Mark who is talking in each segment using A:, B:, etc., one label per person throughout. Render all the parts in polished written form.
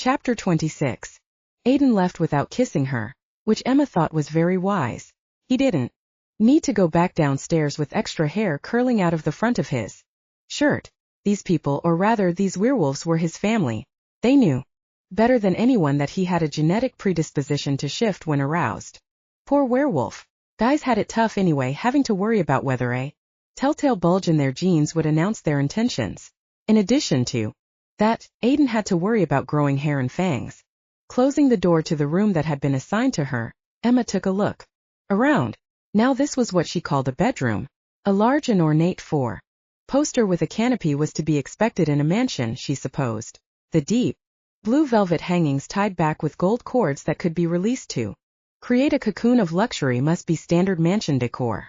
A: Chapter 26. Aiden left without kissing her, which Emma thought was very wise. He didn't need to go back downstairs with extra hair curling out of the front of his shirt. These people, or rather these werewolves, were his family. They knew better than anyone that he had a genetic predisposition to shift when aroused. Poor werewolf. Guys had it tough anyway, having to worry about whether a telltale bulge in their genes would announce their intentions. In addition to that, Aiden had to worry about growing hair and fangs. Closing the door to the room that had been assigned to her, Emma took a look around. Now this was what she called a bedroom. A large and ornate four-poster with a canopy was to be expected in a mansion, she supposed. The deep blue velvet hangings tied back with gold cords that could be released to create a cocoon of luxury must be standard mansion decor.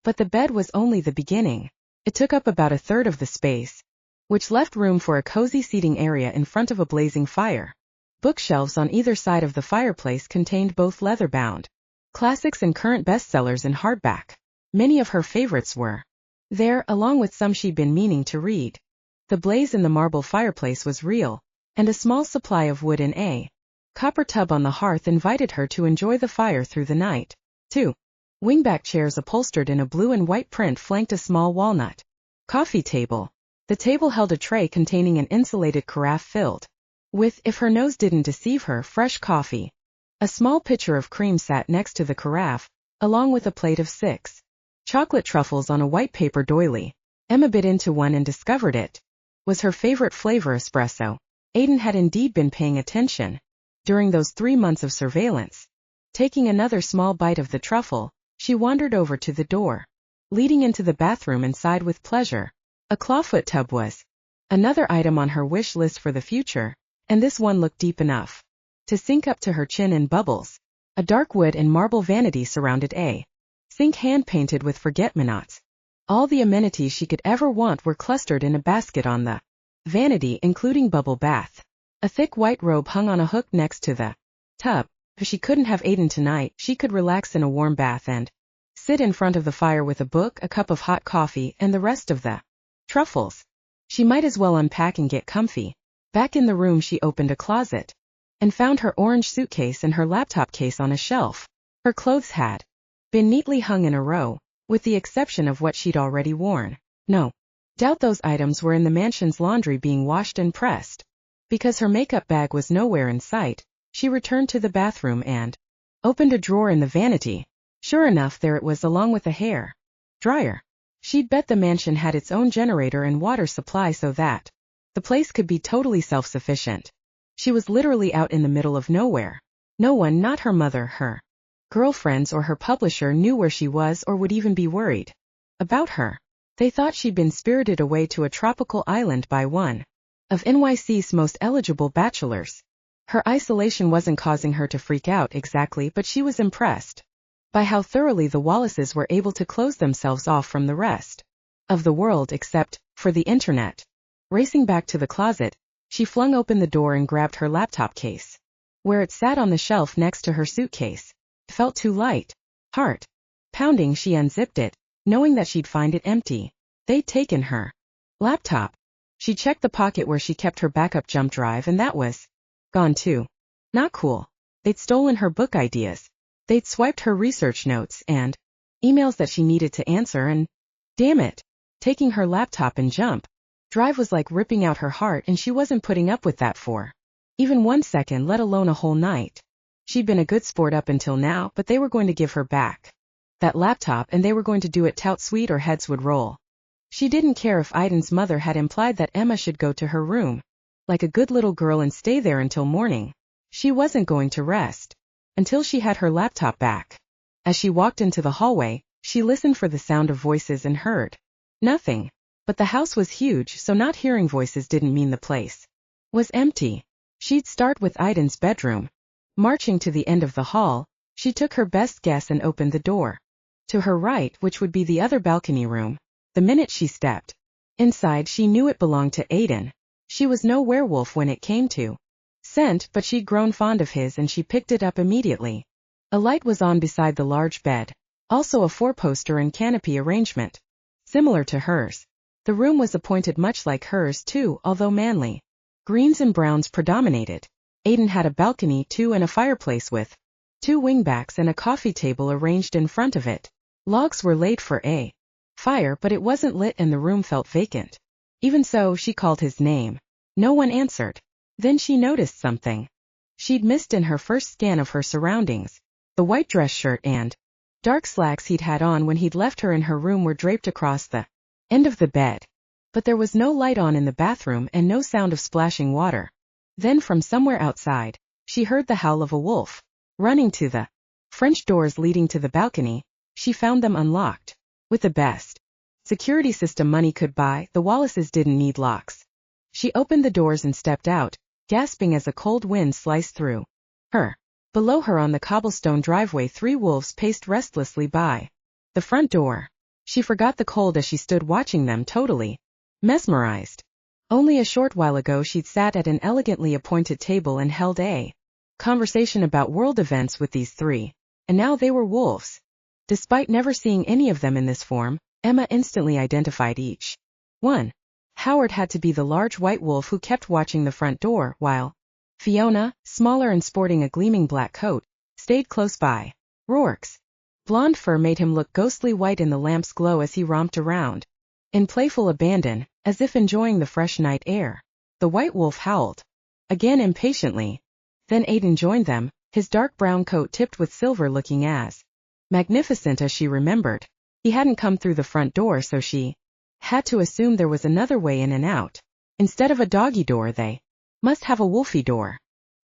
A: But the bed was only the beginning. It took up about a third of the space, which left room for a cozy seating area in front of a blazing fire. Bookshelves on either side of the fireplace contained both leather-bound classics and current bestsellers in hardback. Many of her favorites were there, along with some she'd been meaning to read. The blaze in the marble fireplace was real, and a small supply of wood in a copper tub on the hearth invited her to enjoy the fire through the night. 2 wingback chairs upholstered in a blue and white print flanked a small walnut coffee table. The table held a tray containing an insulated carafe filled with, if her nose didn't deceive her, fresh coffee. A small pitcher of cream sat next to the carafe, along with a plate of 6 chocolate truffles on a white paper doily. Emma bit into one and discovered it was her favorite flavor, espresso. Aiden had indeed been paying attention during those 3 months of surveillance. Taking another small bite of the truffle, she wandered over to the door leading into the bathroom and sighed with pleasure. A clawfoot tub was another item on her wish list for the future, and this one looked deep enough to sink up to her chin in bubbles. A dark wood and marble vanity surrounded a sink hand-painted with forget-me-nots. All the amenities she could ever want were clustered in a basket on the vanity, including bubble bath. A thick white robe hung on a hook next to the tub. If she couldn't have Aiden tonight, she could relax in a warm bath and sit in front of the fire with a book, a cup of hot coffee, and the rest of the truffles. She might as well unpack and get comfy. Back in the room, she opened a closet and found her orange suitcase and her laptop case on a shelf. Her clothes had been neatly hung in a row, with the exception of what she'd already worn. No doubt those items were in the mansion's laundry being washed and pressed. Because her makeup bag was nowhere in sight, she returned to the bathroom and opened a drawer in the vanity. Sure enough, there it was, along with a hair dryer. She'd bet the mansion had its own generator and water supply so that the place could be totally self-sufficient. She was literally out in the middle of nowhere. No one, not her mother, her girlfriends, or her publisher, knew where she was or would even be worried about her. They thought she'd been spirited away to a tropical island by one of NYC's most eligible bachelors. Her isolation wasn't causing her to freak out exactly, but she was impressed by how thoroughly the Wallaces were able to close themselves off from the rest of the world except for the internet. Racing back to the closet, she flung open the door and grabbed her laptop case. Where it sat on the shelf next to her suitcase, it felt too light. Heart pounding, she unzipped it, knowing that she'd find it empty. They'd taken her laptop. She checked the pocket where she kept her backup jump drive, and that was gone too. Not cool. They'd stolen her book ideas. They'd swiped her research notes and emails that she needed to answer, and damn it, taking her laptop and jump drive was like ripping out her heart, and she wasn't putting up with that for even 1 second, let alone a whole night. She'd been a good sport up until now, but they were going to give her back that laptop, and they were going to do it tout sweet or heads would roll. She didn't care if Aiden's mother had implied that Emma should go to her room like a good little girl and stay there until morning. She wasn't going to rest until she had her laptop back. As she walked into the hallway, she listened for the sound of voices and heard nothing. But the house was huge, so not hearing voices didn't mean the place was empty. She'd start with Aiden's bedroom. Marching to the end of the hall, she took her best guess and opened the door to her right, which would be the other balcony room. The minute she stepped inside, she knew it belonged to Aiden. She was no werewolf when it came to scent, but she'd grown fond of his, and she picked it up immediately. A light was on beside the large bed, also a four-poster and canopy arrangement similar to hers. The room was appointed much like hers too, although manly greens and browns predominated. Aiden had a balcony too and a fireplace with 2 wingbacks and a coffee table arranged in front of it. Logs were laid for a fire, but it wasn't lit and the room felt vacant. Even so, she called his name. No one answered. Then she noticed something she'd missed in her first scan of her surroundings. The white dress shirt and dark slacks he'd had on when he'd left her in her room were draped across the end of the bed. But there was no light on in the bathroom and no sound of splashing water. Then from somewhere outside, she heard the howl of a wolf. Running to the French doors leading to the balcony, she found them unlocked. With the best security system money could buy, the Wallaces didn't need locks. She opened the doors and stepped out, gasping as a cold wind sliced through her. Below her on the cobblestone driveway 3 wolves paced restlessly by the front door. She forgot the cold as she stood watching them, totally mesmerized. Only a short while ago she'd sat at an elegantly appointed table and held a conversation about world events with these 3, and now they were wolves. Despite never seeing any of them in this form, Emma instantly identified each one. Howard had to be the large white wolf who kept watching the front door, while Fiona, smaller and sporting a gleaming black coat, stayed close by. Rourke's blonde fur made him look ghostly white in the lamp's glow as he romped around in playful abandon, as if enjoying the fresh night air. The white wolf howled again impatiently. Then Aiden joined them, his dark brown coat tipped with silver looking as magnificent as she remembered. He hadn't come through the front door, so she had to assume there was another way in and out. Instead of a doggy door, they must have a wolfy door.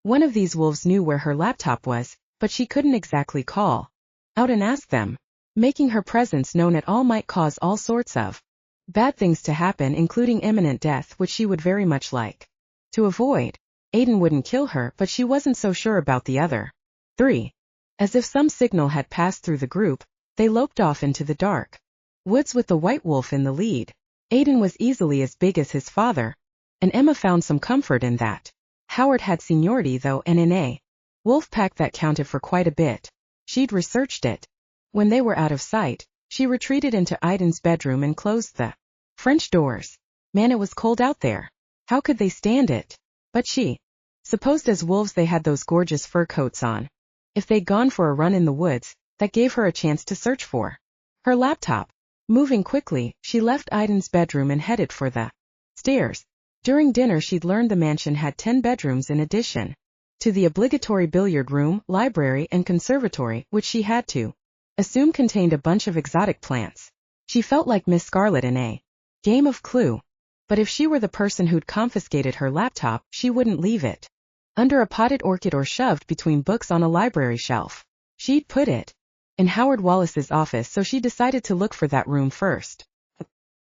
A: One of these wolves knew where her laptop was, but she couldn't exactly call out and ask them. Making her presence known at all might cause all sorts of bad things to happen, including imminent death, which she would very much like to avoid. Aiden wouldn't kill her, but she wasn't so sure about the other 3. As if some signal had passed through the group, they loped off into the dark woods with the white wolf in the lead. Aiden was easily as big as his father, and Emma found some comfort in that. Howard had seniority though, and in a wolf pack that counted for quite a bit. She'd researched it. When they were out of sight, she retreated into Aiden's bedroom and closed the French doors. Man, it was cold out there. How could they stand it? But she supposed as wolves they had those gorgeous fur coats on. If they'd gone for a run in the woods, that gave her a chance to search for her laptop. Moving quickly, she left Aiden's bedroom and headed for the stairs. During dinner she'd learned the mansion had 10 bedrooms in addition to the obligatory billiard room, library, and conservatory, which she had to assume contained a bunch of exotic plants. She felt like Miss Scarlet in a game of Clue. But if she were the person who'd confiscated her laptop, she wouldn't leave it under a potted orchid or shoved between books on a library shelf. She'd put it in Howard Wallace's office, so she decided to look for that room first.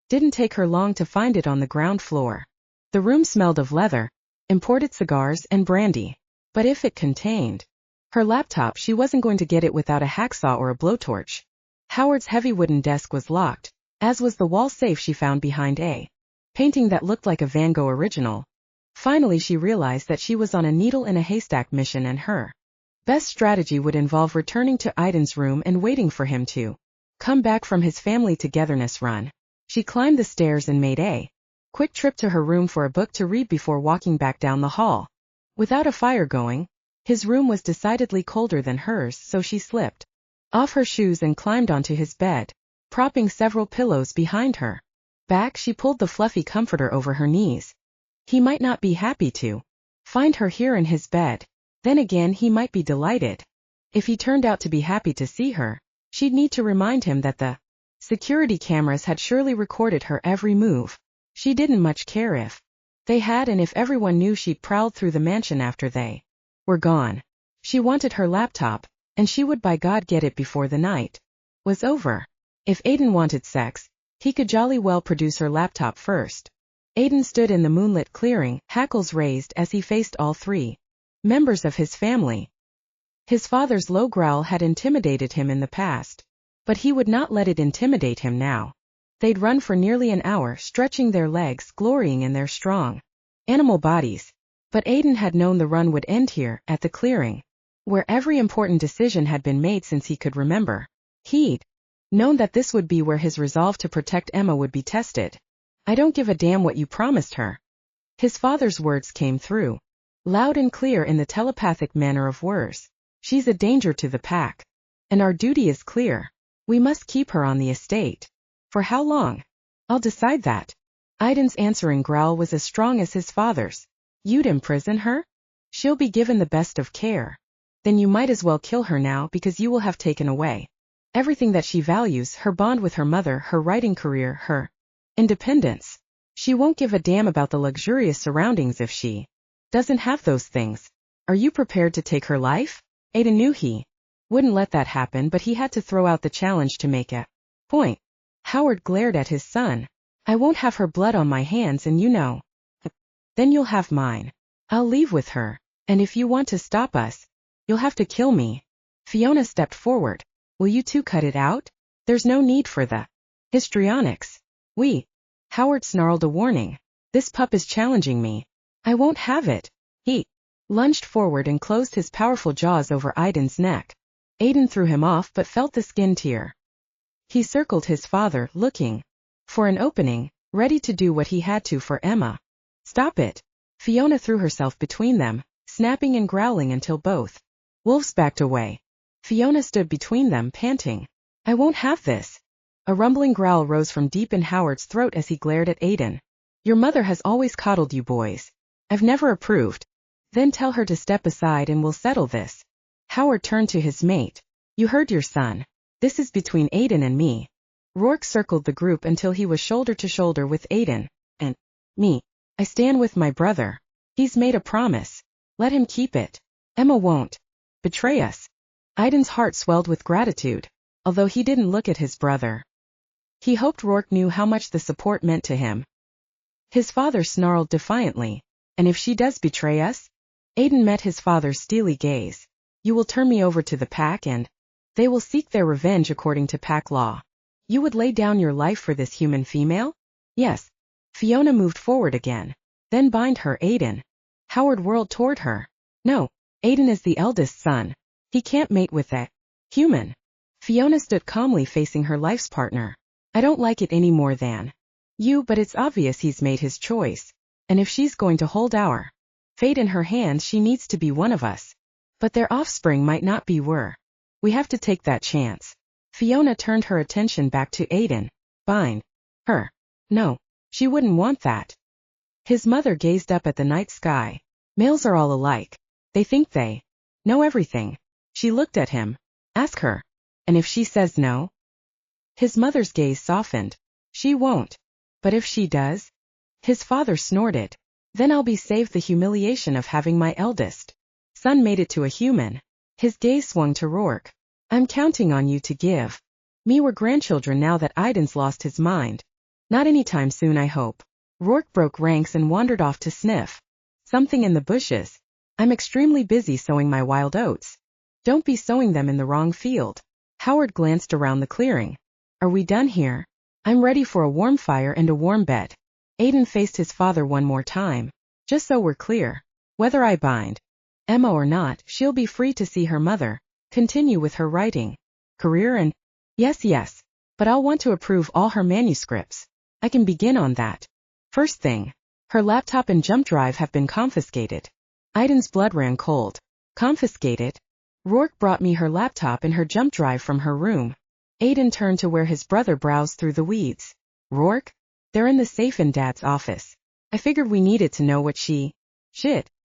A: Didn't take her long to find it on the ground floor. The room smelled of leather, imported cigars, and brandy. But if it contained her laptop, she wasn't going to get it without a hacksaw or a blowtorch. Howard's heavy wooden desk was locked, as was the wall safe she found behind a painting that looked like a Van Gogh original. Finally she realized that she was on a needle-in-a-haystack mission, and her best strategy would involve returning to Aiden's room and waiting for him to come back from his family togetherness run. She climbed the stairs and made a quick trip to her room for a book to read before walking back down the hall. Without a fire going, his room was decidedly colder than hers, so she slipped off her shoes and climbed onto his bed, propping several pillows behind her back. She pulled the fluffy comforter over her knees. He might not be happy to find her here in his bed. Then again, he might be delighted. If he turned out to be happy to see her, she'd need to remind him that the security cameras had surely recorded her every move. She didn't much care if they had, and if everyone knew she'd prowled through the mansion after they were gone. She wanted her laptop, and she would by God get it before the night was over. If Aiden wanted sex, he could jolly well produce her laptop first. Aiden stood in the moonlit clearing, hackles raised as he faced all 3 members of his family. His father's low growl had intimidated him in the past, but he would not let it intimidate him now. They'd run for nearly an hour, stretching their legs, glorying in their strong animal bodies. But Aiden had known the run would end here, at the clearing, where every important decision had been made since he could remember. He'd known that this would be where his resolve to protect Emma would be tested. "I don't give a damn what you promised her." His father's words came through loud and clear in the telepathic manner of words. She's a danger to the pack. And our duty is clear. We must keep her on the estate. For how long? I'll decide that. Aiden's answering growl was as strong as his father's. You'd imprison her? She'll be given the best of care. Then you might as well kill her now because you will have taken away everything that she values, her bond with her mother, her writing career, her independence. She won't give a damn about the luxurious surroundings if she doesn't have those things. Are you prepared to take her life? Aiden knew he wouldn't let that happen, but he had to throw out the challenge to make a point. Howard glared at his son. I won't have her blood on my hands, and you know. Then you'll have mine. I'll leave with her. And if you want to stop us, you'll have to kill me. Fiona stepped forward. Will you two cut it out? There's no need for the histrionics. Howard snarled a warning. This pup is challenging me. I won't have it. He lunged forward and closed his powerful jaws over Aiden's neck. Aiden threw him off but felt the skin tear. He circled his father, looking for an opening, ready to do what he had to for Emma. Stop it. Fiona threw herself between them, snapping and growling until both wolves backed away. Fiona stood between them, panting. I won't have this. A rumbling growl rose from deep in Howard's throat as he glared at Aiden. Your mother has always coddled you boys. I've never approved. Then tell her to step aside and we'll settle this. Howard turned to his mate. You heard your son. This is between Aiden and me. Rourke circled the group until he was shoulder to shoulder with Aiden. And me. I stand with my brother. He's made a promise. Let him keep it. Emma won't betray us. Aiden's heart swelled with gratitude, although he didn't look at his brother. He hoped Rourke knew how much the support meant to him. His father snarled defiantly. And if she does betray us? Aiden met his father's steely gaze. You will turn me over to the pack and they will seek their revenge according to pack law. You would lay down your life for this human female? Yes. Fiona moved forward again. Then bind her, Aiden. Howard whirled toward her. No, Aiden is the eldest son. He can't mate with that human. Fiona stood calmly facing her life's partner. I don't like it any more than you, but it's obvious he's made his choice. And if she's going to hold our fate in her hands, she needs to be one of us. But their offspring might not be we have to take that chance. Fiona turned her attention back to Aiden. Bind her. No, she wouldn't want that. His mother gazed up at the night sky. Males are all alike. They think they know everything. She looked at him. Ask her. And if she says no? His mother's gaze softened. She won't. But if she does? His father snorted. Then I'll be saved the humiliation of having my eldest son made it to a human. His gaze swung to Rourke. I'm counting on you to give me we're grandchildren now that Aiden's lost his mind. Not anytime soon, I hope. Rourke broke ranks and wandered off to sniff something in the bushes. I'm extremely busy sowing my wild oats. Don't be sowing them in the wrong field. Howard glanced around the clearing. Are we done here? I'm ready for a warm fire and a warm bed. Aiden faced his father one more time. Just so we're clear. Whether I bind Emma or not, she'll be free to see her mother, continue with her writing career and yes, but I'll want to approve all her manuscripts. I can begin on that. First thing, her laptop and jump drive have been confiscated. Aiden's blood ran cold. Confiscated? Rourke brought me her laptop and her jump drive from her room. Aiden turned to where his brother browsed through the weeds. Rourke? They're in the safe in Dad's office. I figured we needed to know what Shit.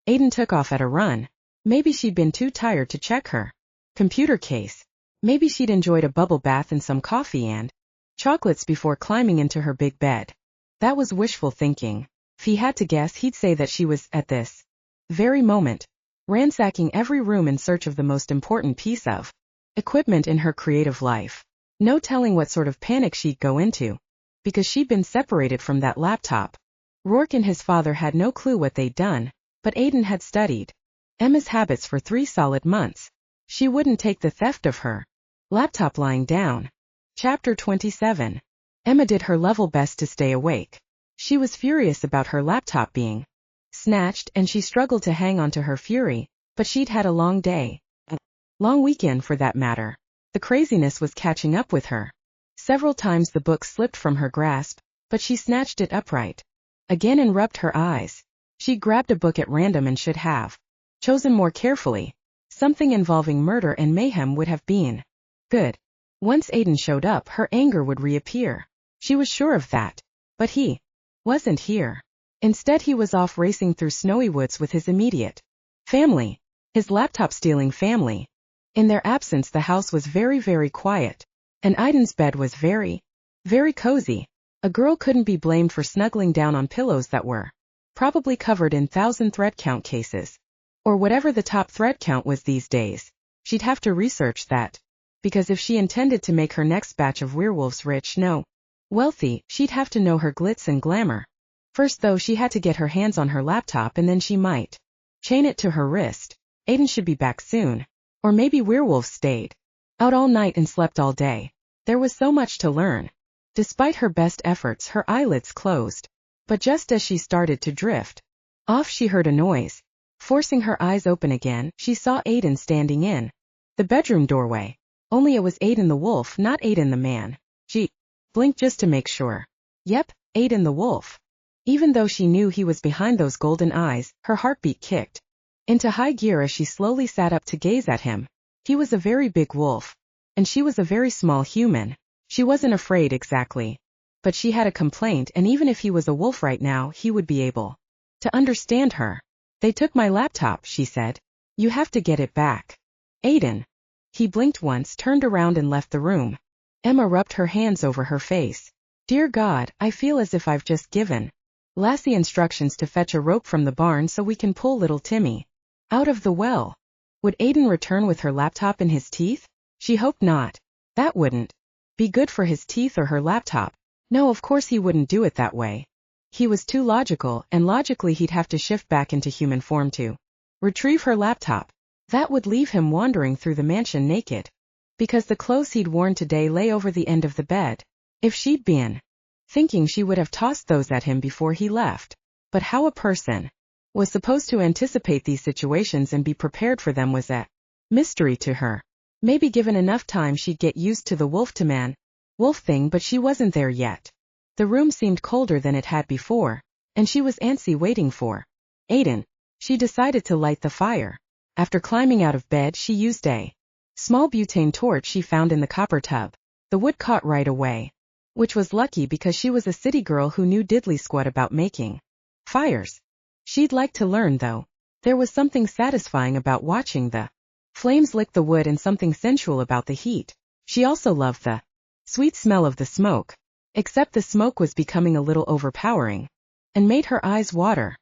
A: Aiden took off at a run. Maybe she'd been too tired to check her computer case. Maybe she'd enjoyed a bubble bath and some coffee and chocolates before climbing into her big bed. That was wishful thinking. If he had to guess, he'd say that she was, at this very moment, ransacking every room in search of the most important piece of equipment in her creative life. No telling what sort of panic she'd go into, because she'd been separated from that laptop. Rourke and his father had no clue what they'd done, but Aiden had studied Emma's habits for 3 solid months. She wouldn't take the theft of her laptop lying down. Chapter 27. Emma did her level best to stay awake. She was furious about her laptop being snatched, and she struggled to hang on to her fury, but she'd had a long day. A long weekend for that matter. The craziness was catching up with her. Several times the book slipped from her grasp, but she snatched it upright again and rubbed her eyes. She grabbed a book at random and should have chosen more carefully. Something involving murder and mayhem would have been good. Once Aiden showed up, her anger would reappear. She was sure of that. But he wasn't here. Instead, he was off racing through snowy woods with his immediate family, his laptop-stealing family. In their absence, the house was very, very quiet, and Aiden's bed was very, very cozy. A girl couldn't be blamed for snuggling down on pillows that were probably covered in 1,000 thread count cases, or whatever the top thread count was these days. She'd have to research that, because if she intended to make her next batch of werewolves rich, no, wealthy, she'd have to know her glitz and glamour. First though, she had to get her hands on her laptop, and then she might chain it to her wrist. Aiden should be back soon. Or maybe Werewolf stayed out all night and slept all day. There was so much to learn. Despite her best efforts, her eyelids closed. But just as she started to drift off, she heard a noise. Forcing her eyes open again, she saw Aiden standing in the bedroom doorway. Only it was Aiden the wolf, not Aiden the man. She blinked just to make sure. Yep, Aiden the wolf. Even though she knew he was behind those golden eyes, her heartbeat kicked into high gear as she slowly sat up to gaze at him. He was a very big wolf, and she was a very small human. She wasn't afraid exactly, but she had a complaint, and even if he was a wolf right now, he would be able to understand her. They took my laptop, she said. You have to get it back. Aiden. He blinked once, turned around and left the room. Emma rubbed her hands over her face. Dear God, I feel as if I've just given Lassie instructions to fetch a rope from the barn so we can pull little Timmy out of the well. Would Aiden return with her laptop in his teeth? She hoped not. That wouldn't be good for his teeth or her laptop. No, of course he wouldn't do it that way. He was too logical, and logically he'd have to shift back into human form to retrieve her laptop. That would leave him wandering through the mansion naked, because the clothes he'd worn today lay over the end of the bed. If she'd been thinking, she would have tossed those at him before he left. But how a person was supposed to anticipate these situations and be prepared for them was a mystery to her. Maybe given enough time she'd get used to the wolf-to-man wolf thing, but she wasn't there yet. The room seemed colder than it had before, and she was antsy waiting for Aiden. She decided to light the fire. After climbing out of bed, she used a small butane torch she found in the copper tub. The wood caught right away, which was lucky because she was a city girl who knew diddly squat about making fires. She'd like to learn, though. There was something satisfying about watching the flames lick the wood and something sensual about the heat. She also loved the sweet smell of the smoke, except the smoke was becoming a little overpowering and made her eyes water.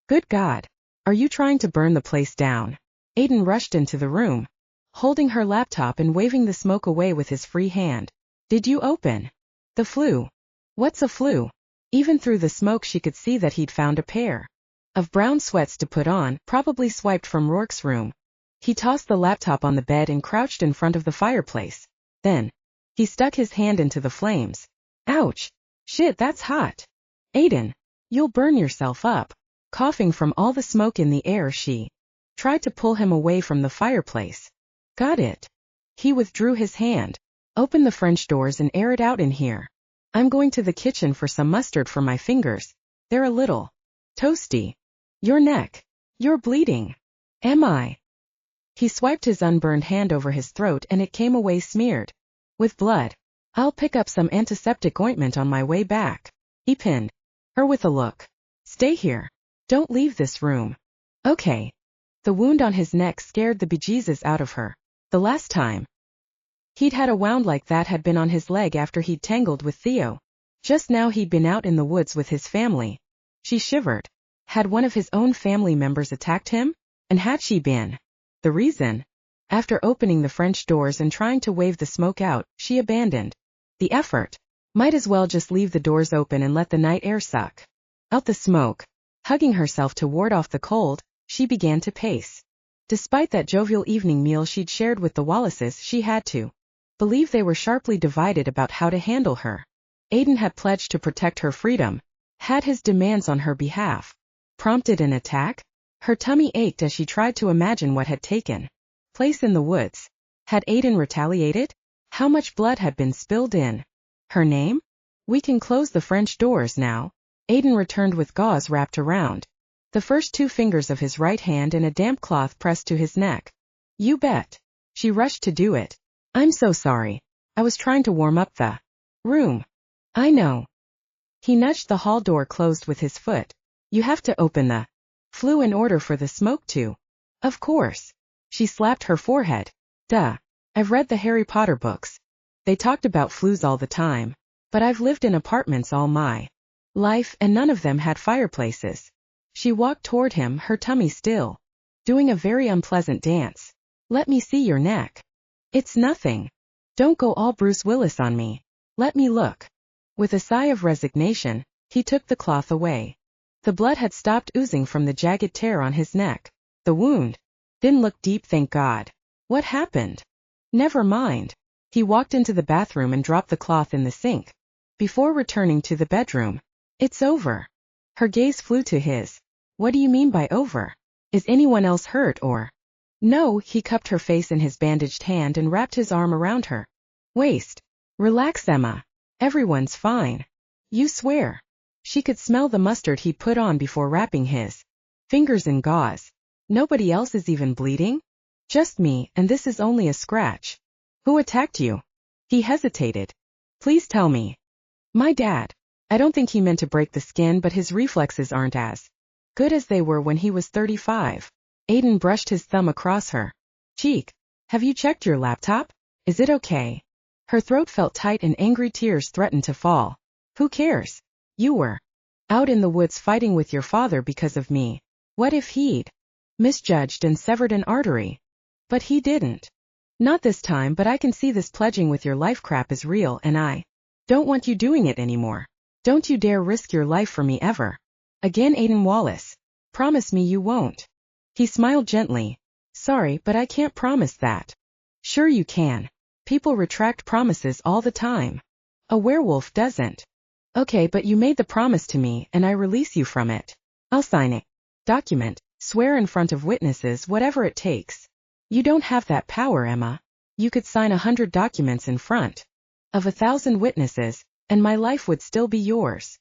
A: Good God, are you trying to burn the place down? Aiden rushed into the room, holding her laptop and waving the smoke away with his free hand. Did you open the flue? What's a flue? Even through the smoke she could see that he'd found a pair of brown sweats to put on, probably swiped from Rourke's room. He tossed the laptop on the bed and crouched in front of the fireplace. Then he stuck his hand into the flames. Ouch! Shit, that's hot. Aiden, you'll burn yourself up. Coughing from all the smoke in the air, she tried to pull him away from the fireplace. Got it. He withdrew his hand. Open the French doors and air it out in here. I'm going to the kitchen for some mustard for my fingers. They're a little toasty. Your neck. You're bleeding. Am I? He swiped his unburned hand over his throat and it came away smeared with blood. I'll pick up some antiseptic ointment on my way back. He pinned her with a look. Stay here. Don't leave this room. Okay. The wound on his neck scared the bejesus out of her. The last time he'd had a wound like that had been on his leg after he'd tangled with Theo. Just now he'd been out in the woods with his family. She shivered. Had one of his own family members attacked him? And had she been the reason? After opening the French doors and trying to wave the smoke out, she abandoned the effort. Might as well just leave the doors open and let the night air suck out the smoke. Hugging herself to ward off the cold, she began to pace. Despite that jovial evening meal she'd shared with the Wallaces, she had to believe they were sharply divided about how to handle her. Aiden had pledged to protect her freedom. Had his demands on her behalf prompted an attack? Her tummy ached as she tried to imagine what had taken place in the woods. Had Aiden retaliated? How much blood had been spilled in her name? We can close the French doors now. Aiden returned with gauze wrapped around the first 2 fingers of his right hand and a damp cloth pressed to his neck. You bet. She rushed to do it. I'm so sorry. I was trying to warm up the room. I know. He nudged the hall door closed with his foot. You have to open the flue in order for the smoke to. Of course. She slapped her forehead. Duh. I've read the Harry Potter books. They talked about flues all the time. But I've lived in apartments all my life and none of them had fireplaces. She walked toward him, her tummy still doing a very unpleasant dance. Let me see your neck. It's nothing. Don't go all Bruce Willis on me. Let me look. With a sigh of resignation, he took the cloth away. The blood had stopped oozing from the jagged tear on his neck. The wound didn't look deep, thank God. What happened? Never mind. He walked into the bathroom and dropped the cloth in the sink. Before returning to the bedroom. It's over. Her gaze flew to his. What do you mean by over? Is anyone else hurt or? No, he cupped her face in his bandaged hand and wrapped his arm around her waist. Relax, Emma. Everyone's fine. You swear? She could smell the mustard he put on before wrapping his fingers in gauze. Nobody else is even bleeding? Just me, and this is only a scratch. Who attacked you? He hesitated. Please tell me. My dad. I don't think he meant to break the skin, but his reflexes aren't as good as they were when he was 35. Aiden brushed his thumb across her cheek. Have you checked your laptop? Is it okay? Her throat felt tight and angry tears threatened to fall. Who cares? You were out in the woods fighting with your father because of me. What if he'd misjudged and severed an artery? But he didn't. Not this time, but I can see this pledging with your life crap is real and I don't want you doing it anymore. Don't you dare risk your life for me ever. Again, Aiden Wallace. Promise me you won't. He smiled gently. Sorry, but I can't promise that. Sure you can. People retract promises all the time. A werewolf doesn't. Okay, but you made the promise to me and I release you from it. I'll sign it. Document. Swear in front of witnesses, whatever it takes. You don't have that power, Emma. You could sign 100 documents in front of 1,000 witnesses, and my life would still be yours.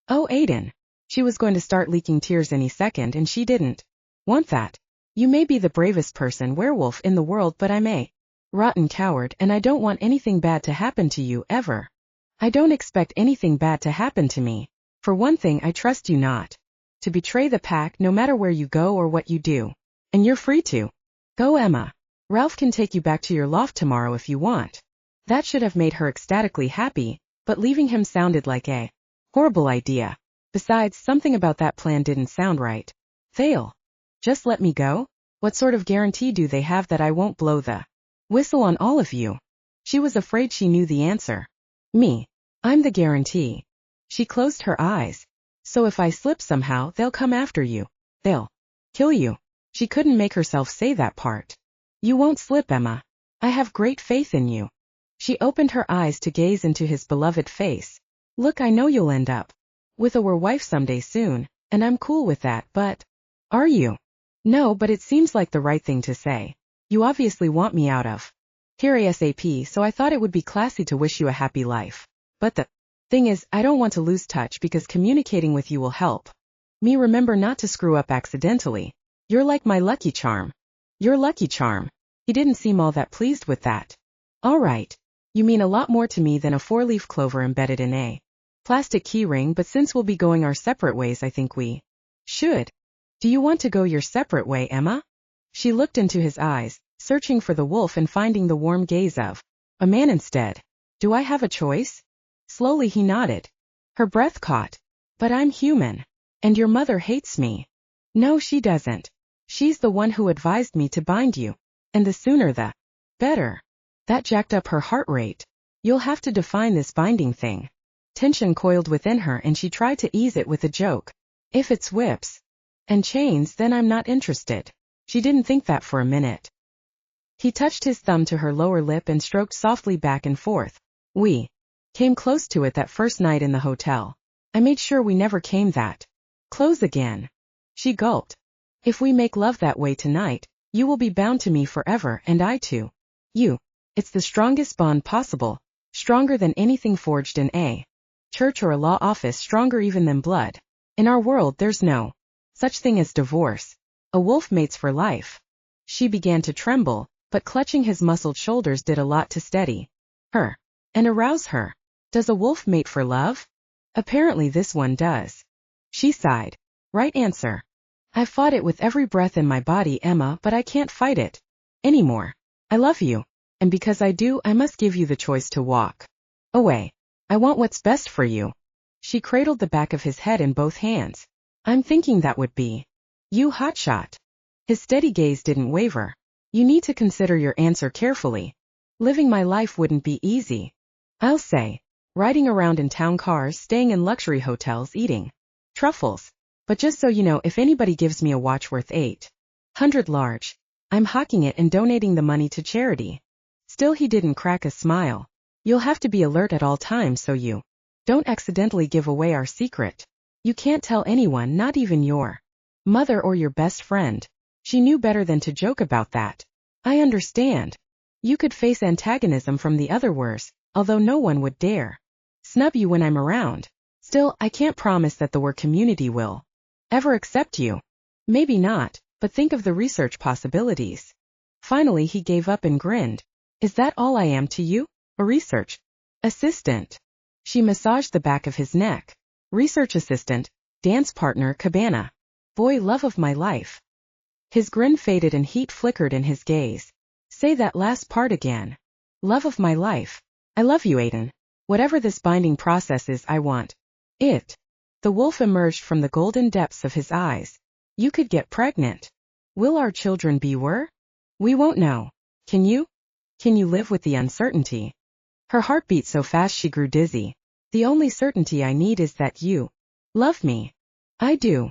A: Oh, Aiden. She was going to start leaking tears any second and she didn't want that. You may be the bravest werewolf in the world, but I'm a rotten coward and I don't want anything bad to happen to you ever. I don't expect anything bad to happen to me. For one thing, I trust you not to betray the pack no matter where you go or what you do. And you're free to go, Emma. Ralph can take you back to your loft tomorrow if you want. That should have made her ecstatically happy, but leaving him sounded like a horrible idea. Besides, something about that plan didn't sound right. Theo. Just let me go? What sort of guarantee do they have that I won't blow the whistle on all of you? She was afraid she knew the answer. Me. I'm the guarantee. She closed her eyes. So if I slip somehow, they'll come after you. They'll kill you. She couldn't make herself say that part. You won't slip, Emma. I have great faith in you. She opened her eyes to gaze into his beloved face. Look, I know you'll end up with a wife someday soon, and I'm cool with that, but are you? No, but it seems like the right thing to say. You obviously want me out of here ASAP, so I thought it would be classy to wish you a happy life. But the thing is, I don't want to lose touch because communicating with you will help me remember not to screw up accidentally. You're like my lucky charm. Your lucky charm. He didn't seem all that pleased with that. All right. You mean a lot more to me than a 4-leaf clover embedded in a plastic key ring, but since we'll be going our separate ways, I think we should. Do you want to go your separate way, Emma? She looked into his eyes, searching for the wolf and finding the warm gaze of a man instead. Do I have a choice? Slowly he nodded. Her breath caught. But I'm human. And your mother hates me. No, she doesn't. She's the one who advised me to bind you. And the sooner the better. That jacked up her heart rate. You'll have to define this binding thing. Tension coiled within her and she tried to ease it with a joke. If it's whips and chains, then I'm not interested. She didn't think that for a minute. He touched his thumb to her lower lip and stroked softly back and forth. We came close to it that first night in the hotel. I made sure we never came that close again. She gulped. If we make love that way tonight, you will be bound to me forever, and I to you. It's the strongest bond possible, stronger than anything forged in a church or a law office, stronger even than blood. In our world there's no Such thing as divorce. A wolf mates for life. She began to tremble, but clutching his muscled shoulders did a lot to steady her and arouse her. Does a wolf mate for love? Apparently this one does. She sighed. Right answer. I've fought it with every breath in my body, Emma, but I can't fight it anymore. I love you, and because I do, I must give you the choice to walk away. I want what's best for you. She cradled the back of his head in both hands. I'm thinking that would be you, hotshot. His steady gaze didn't waver. You need to consider your answer carefully. Living my life wouldn't be easy. I'll say. Riding around in town cars, staying in luxury hotels, eating truffles. But just so you know, if anybody gives me a watch worth 800 large, I'm hawking it and donating the money to charity. Still he didn't crack a smile. You'll have to be alert at all times so you don't accidentally give away our secret. You can't tell anyone, not even your mother or your best friend. She knew better than to joke about that. I understand. You could face antagonism from the other Wers, although no one would dare snub you when I'm around. Still, I can't promise that the Wer community will ever accept you. Maybe not, but think of the research possibilities. Finally he gave up and grinned. Is that all I am to you? A research assistant. She massaged the back of his neck. Research assistant, dance partner, cabana. Boy, love of my life. His grin faded and heat flickered in his gaze. Say that last part again. Love of my life. I love you, Aiden. Whatever this binding process is, I want it. The wolf emerged from the golden depths of his eyes. You could get pregnant. Will our children be Wer? We won't know. Can you? Can you live with the uncertainty? Her heart beat so fast she grew dizzy. The only certainty I need is that you love me. I do.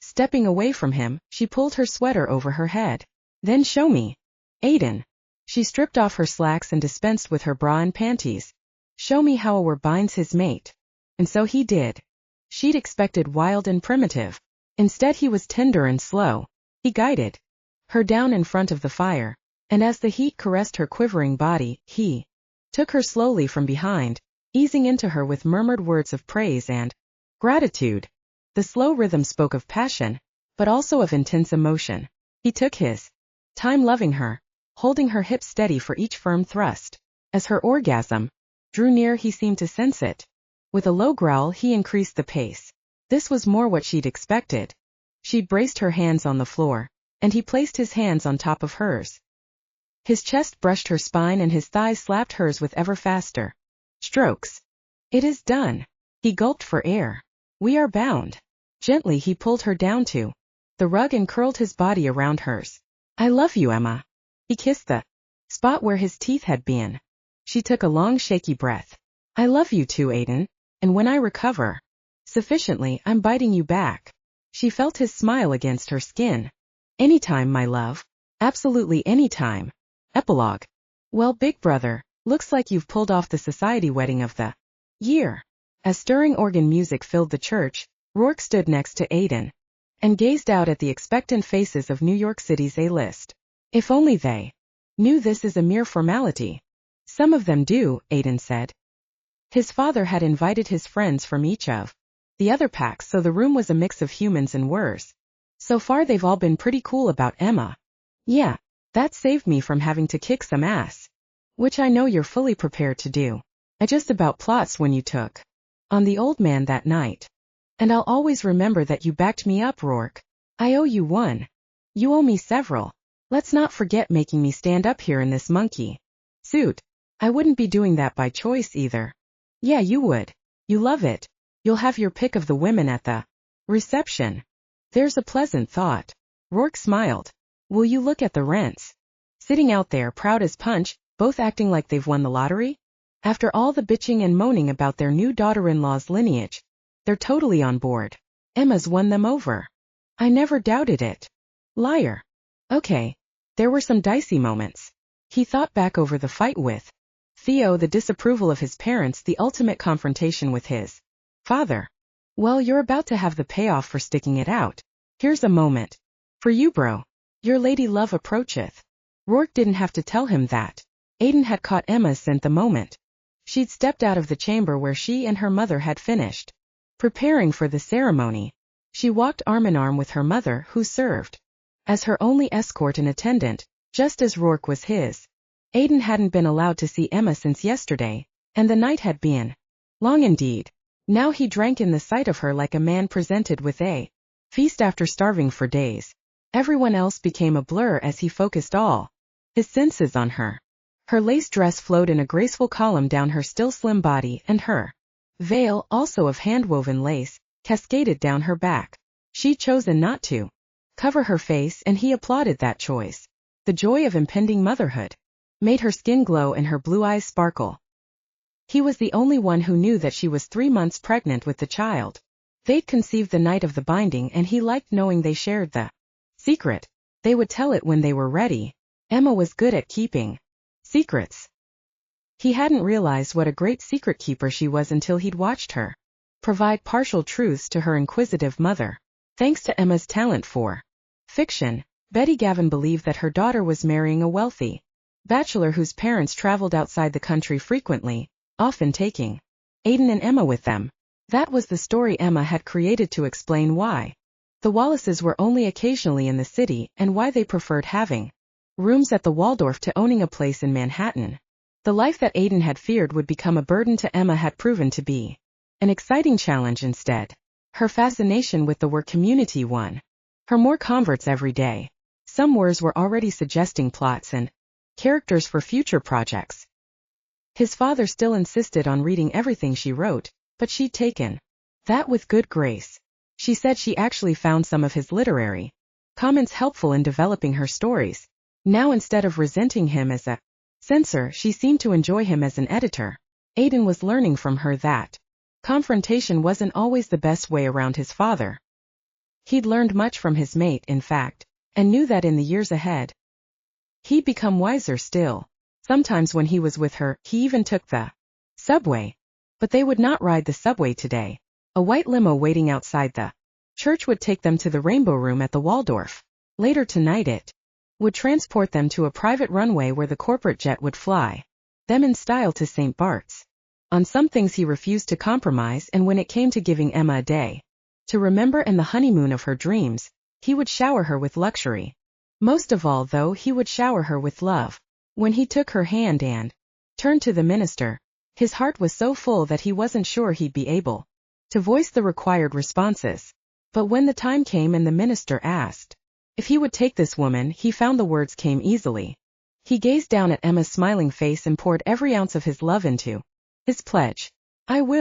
A: Stepping away from him, she pulled her sweater over her head. Then show me. Aiden. She stripped off her slacks and dispensed with her bra and panties. Show me how a Wer binds his mate. And so he did. She'd expected wild and primitive. Instead he was tender and slow. He guided her down in front of the fire, and as the heat caressed her quivering body, he took her slowly from behind, easing into her with murmured words of praise and gratitude. The slow rhythm spoke of passion, but also of intense emotion. He took his time loving her, holding her hips steady for each firm thrust. As her orgasm drew near, he seemed to sense it. With a low growl, he increased the pace. This was more what she'd expected. She'd braced her hands on the floor, and he placed his hands on top of hers. His chest brushed her spine and his thighs slapped hers with ever faster strokes. It is done. He gulped for air. We are bound. Gently he pulled her down to the rug and curled his body around hers. I love you, Emma. He kissed the spot where his teeth had been. She took a long shaky breath. I love you too, Aiden. And when I recover sufficiently, I'm biting you back. She felt his smile against her skin. Anytime, my love. Absolutely anytime. Epilogue. Well, big brother, looks like you've pulled off the society wedding of the year. As stirring organ music filled the church, Rourke stood next to Aiden and gazed out at the expectant faces of New York City's A-list. If only they knew this is a mere formality. Some of them do, Aiden said. His father had invited his friends from each of the other packs, so the room was a mix of humans and Wers. So far they've all been pretty cool about Emma. Yeah, that saved me from having to kick some ass. Which I know you're fully prepared to do. I just about plots when you took on the old man that night. And I'll always remember that you backed me up, Rourke. I owe you one. You owe me several. Let's not forget making me stand up here in this monkey suit. I wouldn't be doing that by choice either. Yeah, you would. You love it. You'll have your pick of the women at the reception. There's a pleasant thought. Rourke smiled. Will you look at the rents? Sitting out there proud as punch, both acting like they've won the lottery? After all the bitching and moaning about their new daughter-in-law's lineage, they're totally on board. Emma's won them over. I never doubted it. Liar. Okay. There were some dicey moments. He thought back over the fight with Theo, the disapproval of his parents, the ultimate confrontation with his father. Well, you're about to have the payoff for sticking it out. Here's a moment. For you, bro. Your lady love approacheth. Rourke didn't have to tell him that. Aiden had caught Emma's scent the moment she'd stepped out of the chamber where she and her mother had finished preparing for the ceremony. She walked arm in arm with her mother, who served as her only escort and attendant, just as Rourke was his. Aiden hadn't been allowed to see Emma since yesterday, and the night had been long indeed. Now he drank in the sight of her like a man presented with a feast after starving for days. Everyone else became a blur as he focused all his senses on her. Her lace dress flowed in a graceful column down her still slim body, and her veil, also of hand-woven lace, cascaded down her back. She'd chosen not to cover her face, and he applauded that choice. The joy of impending motherhood made her skin glow and her blue eyes sparkle. He was the only one who knew that she was 3 months pregnant with the child. They'd conceived the night of the binding, and he liked knowing they shared the secret. They would tell it when they were ready. Emma was good at keeping secrets. He hadn't realized what a great secret keeper she was until he'd watched her provide partial truths to her inquisitive mother. Thanks to Emma's talent for fiction, Betty Gavin believed that her daughter was marrying a wealthy bachelor whose parents traveled outside the country frequently, often taking Aiden and Emma with them. That was the story Emma had created to explain why the Wallaces were only occasionally in the city, and why they preferred having rooms at the Waldorf to owning a place in Manhattan. The life that Aiden had feared would become a burden to Emma had proven to be an exciting challenge instead. Her fascination with the Were community won her more converts every day. Some Wers were already suggesting plots and characters for future projects. His father still insisted on reading everything she wrote, but she'd taken that with good grace. She said she actually found some of his literary comments helpful in developing her stories. Now, instead of resenting him as a censor, she seemed to enjoy him as an editor. Aiden was learning from her that confrontation wasn't always the best way around his father. He'd learned much from his mate, in fact, and knew that in the years ahead he'd become wiser still. Sometimes when he was with her, he even took the subway. But they would not ride the subway today. A white limo waiting outside the church would take them to the Rainbow Room at the Waldorf. Later tonight it would transport them to a private runway where the corporate jet would fly them in style to St. Bart's. On some things he refused to compromise, and when it came to giving Emma a day to remember and the honeymoon of her dreams, he would shower her with luxury. Most of all, though, he would shower her with love. When he took her hand and turned to the minister, his heart was so full that he wasn't sure he'd be able to voice the required responses. But when the time came and the minister asked if he would take this woman, he found the words came easily. He gazed down at Emma's smiling face and poured every ounce of his love into his pledge. "I will."